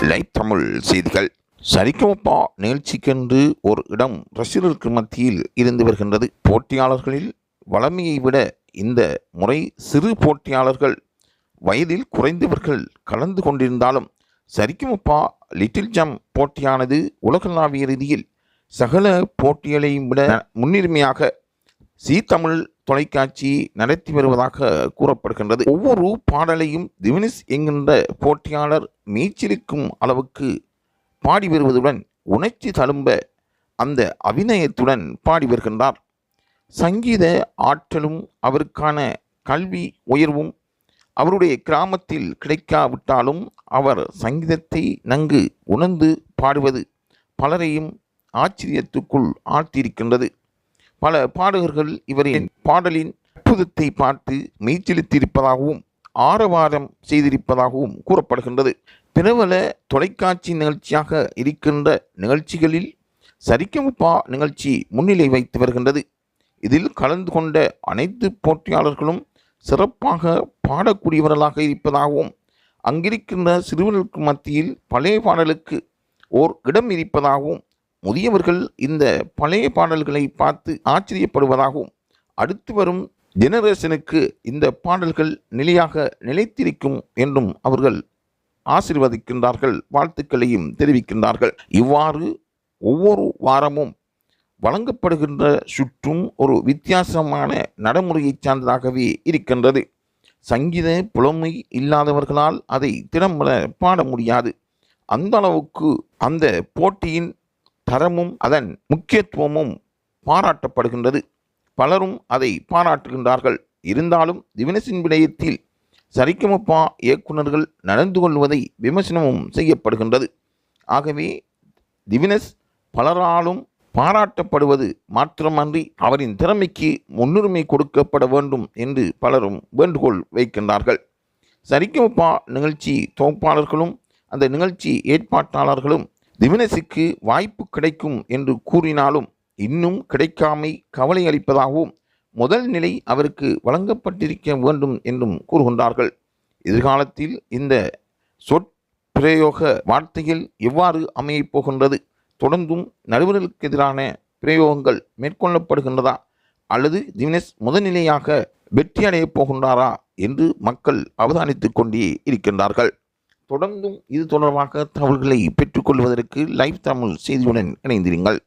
Live Tamil செய்திகள். சரிகமபா நிகழ்ச்சிக்கென்று ஒரு இடம் ரசிகர்களுக்கு மத்தியில் இருந்து வருகின்றது. போட்டியாளர்களில் வளமையை விட இந்த முறை சிறு போட்டியாளர்கள், வயதில் குறைந்தவர்கள் கலந்து கொண்டிருந்தாலும் சரிகமபா லிட்டில் ஜம் போட்டியானது உலகளாவிய ரீதியில் சகல போட்டிகளையும் விட முன்னுரிமையாக சி தமிழ் தொலைக்காட்சி நடத்தி வருவதாக கூறப்படுகின்றது. ஒவ்வொரு பாடலையும் திவினஸ் என்கின்ற போட்டியாளர் மீச்சிருக்கும் அளவுக்கு பாடி வருவதுடன் உணர்ச்சி தழும்ப அந்த அபிநயத்துடன் பாடி வருகின்றார். சங்கீத ஆற்றலும் அவருக்கான கல்வி உயர்வும் அவருடைய கிராமத்தில் கிடைக்காவிட்டாலும் அவர் சங்கீதத்தை நன்கு உணர்ந்து பாடுவது பலரையும் ஆச்சரியத்துக்குள் ஆழ்த்தியிருக்கின்றது. பல பாடகர்கள் இவரின் பாடலின் அற்புதத்தை பார்த்து மெய்ச்சிலித்திருப்பதாகவும் ஆரவாரம் செய்திருப்பதாகவும் கூறப்படுகின்றது. பிரபல தொலைக்காட்சி நிகழ்ச்சியாக இருக்கின்ற நிகழ்ச்சிகளில் சரிகமபா நிகழ்ச்சி முன்னிலை வைத்து வருகின்றது. இதில் கலந்து கொண்ட அனைத்து போட்டியாளர்களும் சிறப்பாக பாடக்கூடியவர்களாக இருப்பதாகவும் அங்கிருக்கின்ற சிறுவர்களுக்கு மத்தியில் பழைய பாடலுக்கு ஓர் இடம் இருப்பதாகவும் முதியவர்கள் இந்த பழைய பாடல்களை பார்த்து ஆச்சரியப்படுவதாகவும் அடுத்து வரும் ஜெனரேஷனுக்கு இந்த பாடல்கள் நிலைத்திருக்கும் என்றும் அவர்கள் ஆசீர்வதிக்கின்றார்கள், வாழ்த்துக்களையும் தெரிவிக்கின்றார்கள். இவ்வாறு ஒவ்வொரு வாரமும் வழங்கப்படுகின்ற சுற்றும் ஒரு வித்தியாசமான நடைமுறையை சார்ந்ததாகவே இருக்கின்றது. சங்கீத புலமை இல்லாதவர்களால் அதை திறம்பட பாட முடியாது. அந்த அளவுக்கு அந்த போட்டியின் தரமும் அதன் முக்கியத்துவமும் பாராட்டப்படுகின்றது. பலரும் அதை பாராட்டுகின்றார்கள். இருந்தாலும் திவினஸின் விடயத்தில் சரிகமபா இயக்குநர்கள் நடந்து கொள்வதை விமர்சனமும் செய்யப்படுகின்றது. ஆகவே திவினஸ் பலராலும் பாராட்டப்படுவது மாத்திரமன்றி அவரின் திறமைக்கு முன்னுரிமை கொடுக்கப்பட வேண்டும் என்று பலரும் வேண்டுகோள் வைக்கின்றார்கள். சரிகமபா நிகழ்ச்சி தொகுப்பாளர்களும் அந்த நிகழ்ச்சி ஏற்பாட்டாளர்களும் திவினஸுக்கு வாய்ப்பு கிடைக்கும் என்று கூறினாலும் இன்னும் கிடைக்காமை கவலை அளிப்பதாகவும் முதல் நிலை அவருக்கு வழங்கப்பட்டிருக்க வேண்டும் என்றும் கூறுகின்றார்கள். எதிர்காலத்தில் இந்த சொற்பிரயோக வார்த்தைகள் எவ்வாறு அமையப் போகின்றது? தொடர்ந்தும் நடுவர்களுக்கு எதிரான பிரயோகங்கள் மேற்கொள்ளப்படுகின்றதா அல்லது திவினஸ் முதல்நிலையாக வெற்றி அடையப் போகின்றாரா என்று மக்கள் அவதானித்துக் கொண்டே இருக்கின்றார்கள். தொடர்ந்தும் இது தொடர்பாக தகவல்களை பெற்றுக்கொள்வதற்கு லைவ் தமிழ் செய்தியுடன் இணைந்திருங்கள்.